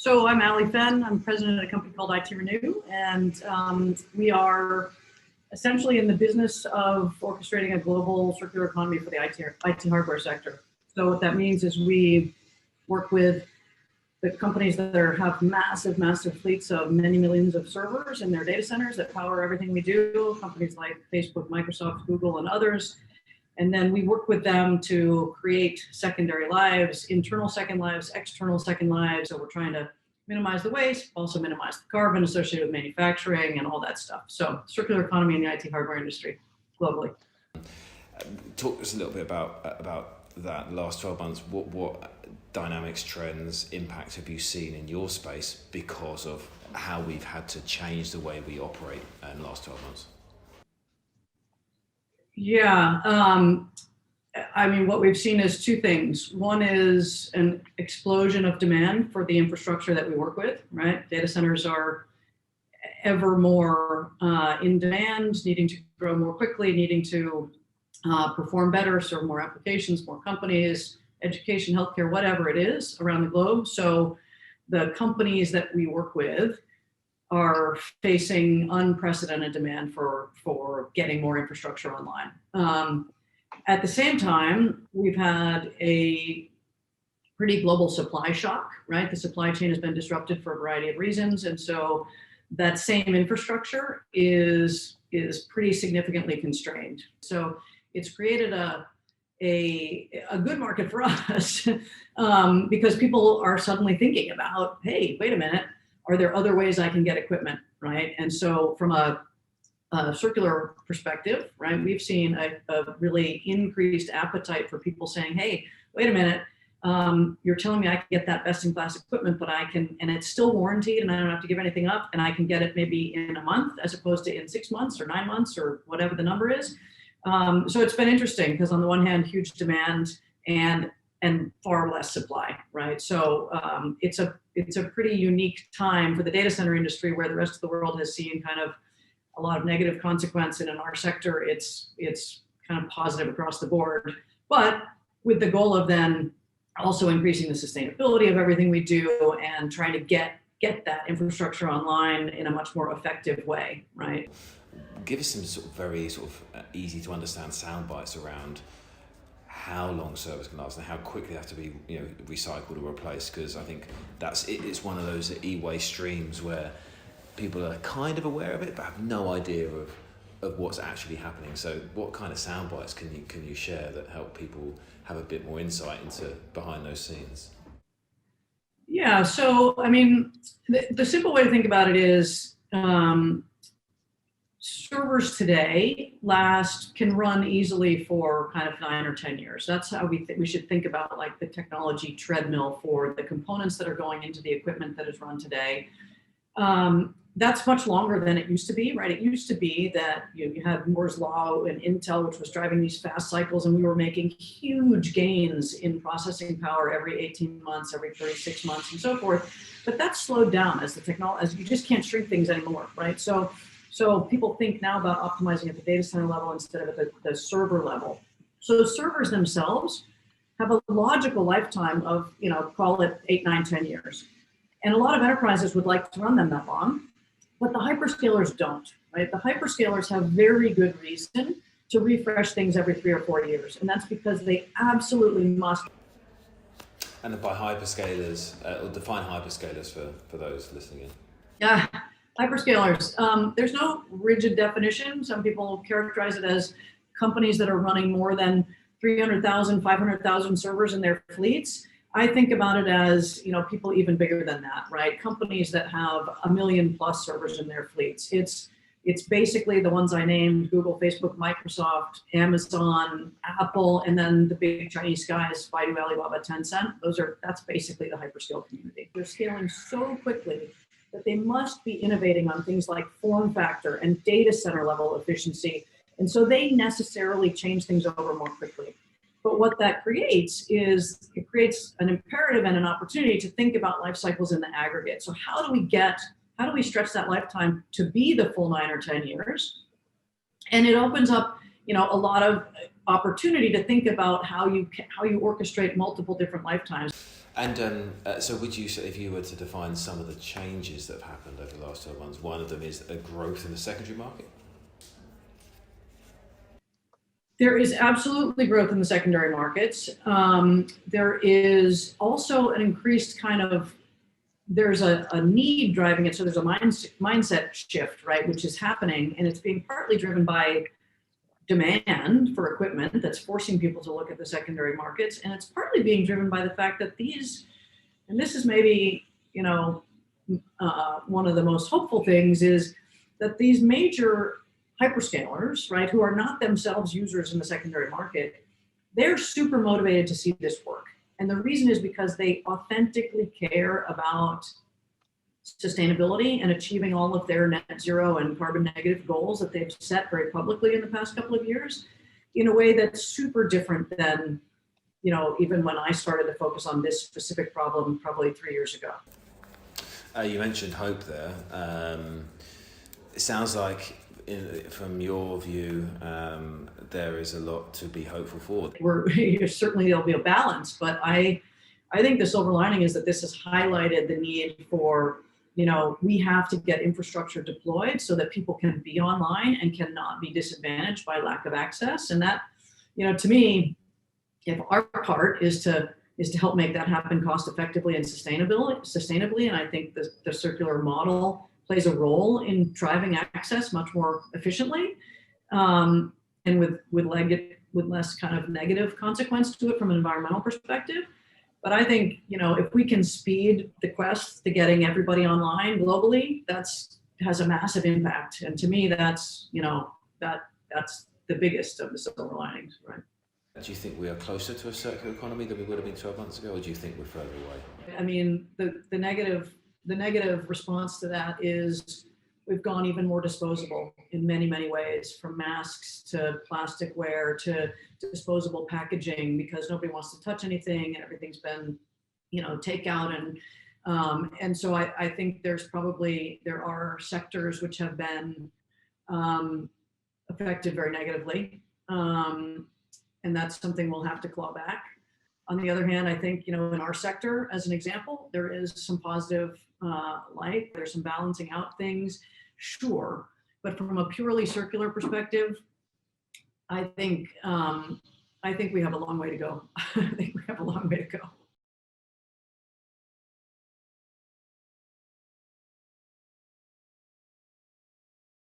So I'm Ali Fenn. I'm president of a company called ITRenew, and we are essentially in the business of orchestrating a global circular economy for the IT hardware sector. So what that means is we work with the companies that have massive fleets of many millions of servers in their data centers that power everything we do, companies like Facebook, Microsoft, Google, and others. And then we work with them to create secondary lives, internal second lives, external second lives. So we're trying to minimize the waste, also minimize the carbon associated with manufacturing and all that stuff. So circular economy in the IT hardware industry globally. Talk to us a little bit about that last 12 months. What dynamics, trends, impacts have you seen in your space because of how we've had to change the way we operate in the last 12 months? Yeah, I mean, what we've seen is two things. One is an explosion of demand for the infrastructure that we work with, right? Data centers are ever more in demand, needing to grow more quickly, needing to perform better, serve more applications, more companies, education, healthcare, whatever it is around the globe. So the companies that we work with are facing unprecedented demand for getting more infrastructure online. At the same time, we've had a pretty global supply shock, right? The supply chain has been disrupted for a variety of reasons. And so that same infrastructure is pretty significantly constrained. So it's created a good market for us because people are suddenly thinking about, hey, wait a minute, are there other ways I can get equipment, right? And so from a circular perspective, right, we've seen a really increased appetite for people saying, hey, wait a minute, you're telling me I can get that best-in-class equipment, but I can, and it's still warranted and I don't have to give anything up, and I can get it maybe in a month as opposed to in 6 months or 9 months or whatever the number is. So it's been interesting because on the one hand, huge demand and far less supply, right? So it's a pretty unique time for the data center industry where the rest of the world has seen kind of a lot of negative consequence, and in our sector, it's kind of positive across the board, but with the goal of then also increasing the sustainability of everything we do and trying to get that infrastructure online in a much more effective way, right? Give us some very easy to understand sound bites around how long servers can last and how quickly they have to be recycled or replaced, because I think it's one of those e-waste streams where people are kind of aware of it but have no idea of what's actually happening. So what kind of sound bites can you share that help people have a bit more insight into behind those scenes? Yeah, so I mean, the simple way to think about it is servers today can run easily for kind of 9 or 10 years. That's how we should think about like the technology treadmill for the components that are going into the equipment that is run today. That's much longer than it used to be, right? It used to be that you had Moore's Law and Intel, which was driving these fast cycles, and we were making huge gains in processing power every 18 months, every 36 months, and so forth. But that's slowed down as you just can't shrink things anymore, right? So people think now about optimizing at the data center level instead of at the server level. So servers themselves have a logical lifetime of, call it 8, 9, 10 years. And a lot of enterprises would like to run them that long, but the hyperscalers don't, right? The hyperscalers have very good reason to refresh things every 3 or 4 years. And that's because they absolutely must. And by hyperscalers, or define hyperscalers for those listening in. Yeah. Hyperscalers, there's no rigid definition. Some people characterize it as companies that are running more than 300,000, 500,000 servers in their fleets. I think about it as, people even bigger than that, right? Companies that have 1 million plus servers in their fleets. It's basically the ones I named: Google, Facebook, Microsoft, Amazon, Apple, and then the big Chinese guys, Baidu, Alibaba, Tencent. That's basically the hyperscale community. They're scaling so quickly that they must be innovating on things like form factor and data center level efficiency. And so they necessarily change things over more quickly. But what that creates is it creates an imperative and an opportunity to think about life cycles in the aggregate. So how do we stretch that lifetime to be the full 9 or 10 years? And it opens up, a lot of opportunity to think about how you orchestrate multiple different lifetimes. And so would you say, if you were to define some of the changes that have happened over the last 12 months, one of them is a growth in the secondary market? There is absolutely growth in the secondary markets. There is also an increased kind of, there's a need driving it. So there's a mindset shift, right, which is happening, and it's being partly driven by demand for equipment that's forcing people to look at the secondary markets. And it's partly being driven by the fact that these, and this is maybe, one of the most hopeful things, is that these major hyperscalers, right, who are not themselves users in the secondary market, they're super motivated to see this work. And the reason is because they authentically care about sustainability and achieving all of their net zero and carbon negative goals that they've set very publicly in the past couple of years, in a way that's super different than, even when I started to focus on this specific problem probably 3 years ago. You mentioned hope there. It sounds like, from your view, there is a lot to be hopeful for. Certainly there'll be a balance, but I think the silver lining is that this has highlighted the need for, we have to get infrastructure deployed so that people can be online and cannot be disadvantaged by lack of access. And that, to me, if our part is to help make that happen cost effectively and sustainably, and I think the circular model plays a role in driving access much more efficiently, and with less kind of negative consequence to it from an environmental perspective. But I think, if we can speed the quest to getting everybody online globally, has a massive impact. And to me, that's the biggest of the silver linings, right? Do you think we are closer to a circular economy than we would have been 12 months ago, or do you think we're further away? I mean, the negative response to that is we've gone even more disposable in many, many ways, from masks to plasticware to disposable packaging, because nobody wants to touch anything and everything's been, takeout. And so I think there are sectors which have been affected very negatively. And that's something we'll have to claw back. On the other hand, I think, in our sector, as an example, there is some positive light. There's some balancing out things, sure. But from a purely circular perspective, I think we have a long way to go. I think we have a long way to go.